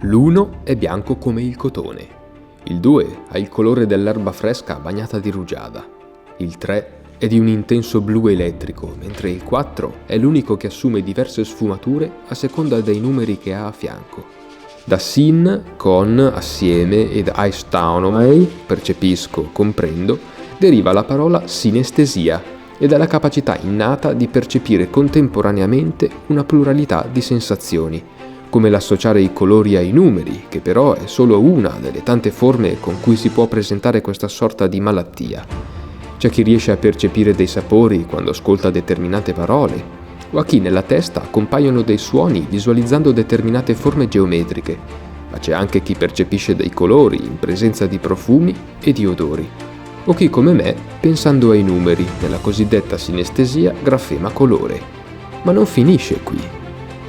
L'1 è bianco come il cotone. Il 2 ha il colore dell'erba fresca bagnata di rugiada. Il 3 è di un intenso blu elettrico, mentre il 4 è l'unico che assume diverse sfumature a seconda dei numeri che ha a fianco. Da sin, con, assieme ed aistaonomai, percepisco, comprendo, deriva la parola sinestesia ed è la capacità innata di percepire contemporaneamente una pluralità di sensazioni, come l'associare i colori ai numeri, che però è solo una delle tante forme con cui si può presentare questa sorta di malattia. C'è chi riesce a percepire dei sapori quando ascolta determinate parole, o a chi nella testa compaiono dei suoni visualizzando determinate forme geometriche, ma c'è anche chi percepisce dei colori in presenza di profumi e di odori, o chi come me pensando ai numeri nella cosiddetta sinestesia grafema colore. Ma non finisce qui.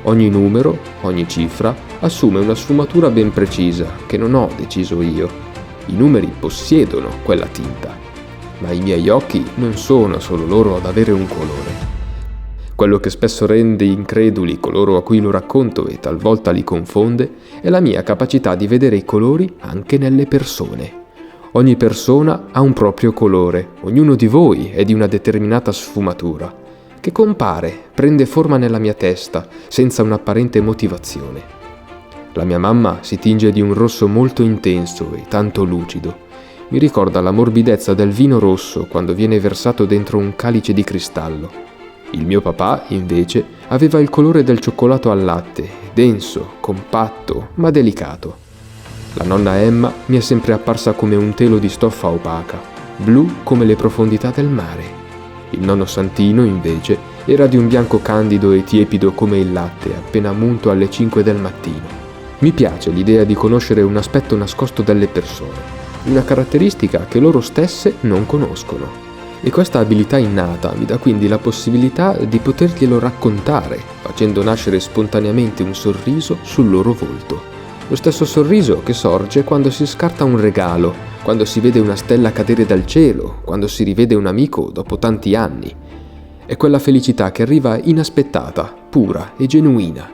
Ogni numero, ogni cifra assume una sfumatura ben precisa che non ho deciso io. I numeri possiedono quella tinta, ma i miei occhi non sono solo loro ad avere un colore. Quello che spesso rende increduli coloro a cui lo racconto e talvolta li confonde è la mia capacità di vedere i colori anche nelle persone. Ogni persona ha un proprio colore, ognuno di voi è di una determinata sfumatura, che compare, prende forma nella mia testa, senza un'apparente motivazione. La mia mamma si tinge di un rosso molto intenso e tanto lucido. Mi ricorda la morbidezza del vino rosso quando viene versato dentro un calice di cristallo. Il mio papà, invece, aveva il colore del cioccolato al latte, denso, compatto, ma delicato. La nonna Emma mi è sempre apparsa come un telo di stoffa opaca, blu come le profondità del mare. Il nonno Santino, invece, era di un bianco candido e tiepido come il latte appena munto alle 5 del mattino. Mi piace l'idea di conoscere un aspetto nascosto delle persone, una caratteristica che loro stesse non conoscono. E questa abilità innata mi dà quindi la possibilità di poterglielo raccontare, facendo nascere spontaneamente un sorriso sul loro volto. Lo stesso sorriso che sorge quando si scarta un regalo, quando si vede una stella cadere dal cielo, quando si rivede un amico dopo tanti anni. È quella felicità che arriva inaspettata, pura e genuina.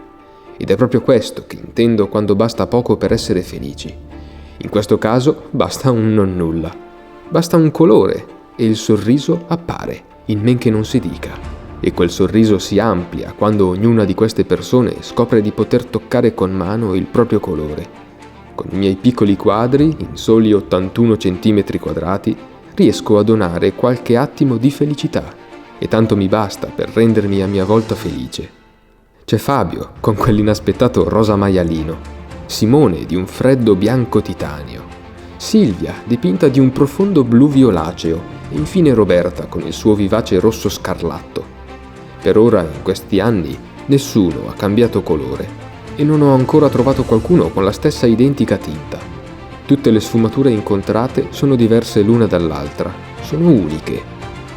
Ed è proprio questo che intendo quando basta poco per essere felici. In questo caso basta un nonnulla. Basta un colore e il sorriso appare, in men che non si dica. E quel sorriso si amplia quando ognuna di queste persone scopre di poter toccare con mano il proprio colore. Con i miei piccoli quadri, in soli 81 centimetri quadrati, riesco a donare qualche attimo di felicità, e tanto mi basta per rendermi a mia volta felice. C'è Fabio, con quell'inaspettato rosa maialino, Simone di un freddo bianco titanio, Silvia dipinta di un profondo blu violaceo, e infine Roberta con il suo vivace rosso scarlatto. Per ora, in questi anni, nessuno ha cambiato colore e non ho ancora trovato qualcuno con la stessa identica tinta. Tutte le sfumature incontrate sono diverse l'una dall'altra, sono uniche.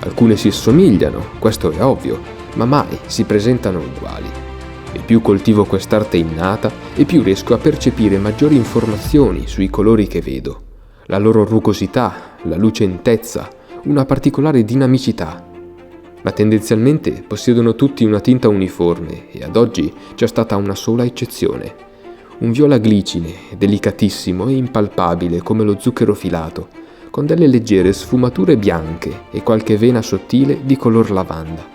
Alcune si assomigliano, questo è ovvio, ma mai si presentano uguali. E più coltivo quest'arte innata, e più riesco a percepire maggiori informazioni sui colori che vedo. La loro rugosità, la lucentezza, una particolare dinamicità. Ma tendenzialmente possiedono tutti una tinta uniforme e ad oggi c'è stata una sola eccezione. Un viola glicine, delicatissimo e impalpabile come lo zucchero filato, con delle leggere sfumature bianche e qualche vena sottile di color lavanda.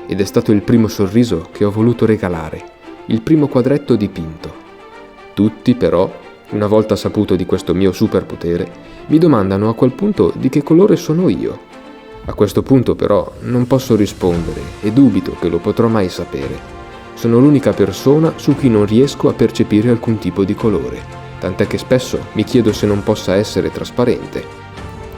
Ed è stato il primo sorriso che ho voluto regalare, il primo quadretto dipinto. Tutti però, una volta saputo di questo mio superpotere, mi domandano a quel punto di che colore sono io. A questo punto però non posso rispondere e dubito che lo potrò mai sapere. Sono l'unica persona su cui non riesco a percepire alcun tipo di colore, tant'è che spesso mi chiedo se non possa essere trasparente.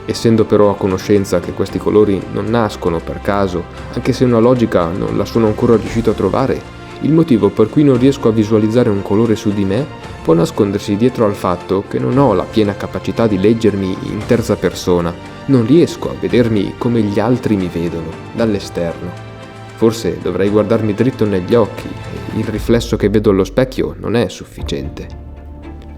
Essendo però a conoscenza che questi colori non nascono per caso, anche se una logica non la sono ancora riuscito a trovare, il motivo per cui non riesco a visualizzare un colore su di me può nascondersi dietro al fatto che non ho la piena capacità di leggermi in terza persona, non riesco a vedermi come gli altri mi vedono, dall'esterno. Forse dovrei guardarmi dritto negli occhi e il riflesso che vedo allo specchio non è sufficiente.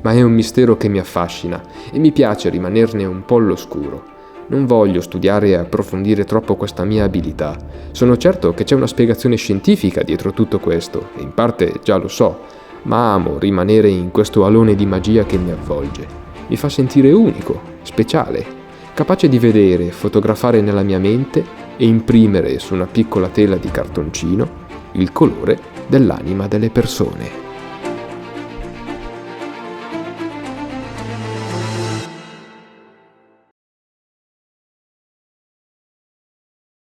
Ma è un mistero che mi affascina e mi piace rimanerne un po' all'oscuro. Non voglio studiare e approfondire troppo questa mia abilità. Sono certo che c'è una spiegazione scientifica dietro tutto questo, e in parte già lo so, ma amo rimanere in questo alone di magia che mi avvolge. Mi fa sentire unico, speciale, capace di vedere, fotografare nella mia mente e imprimere su una piccola tela di cartoncino il colore dell'anima delle persone.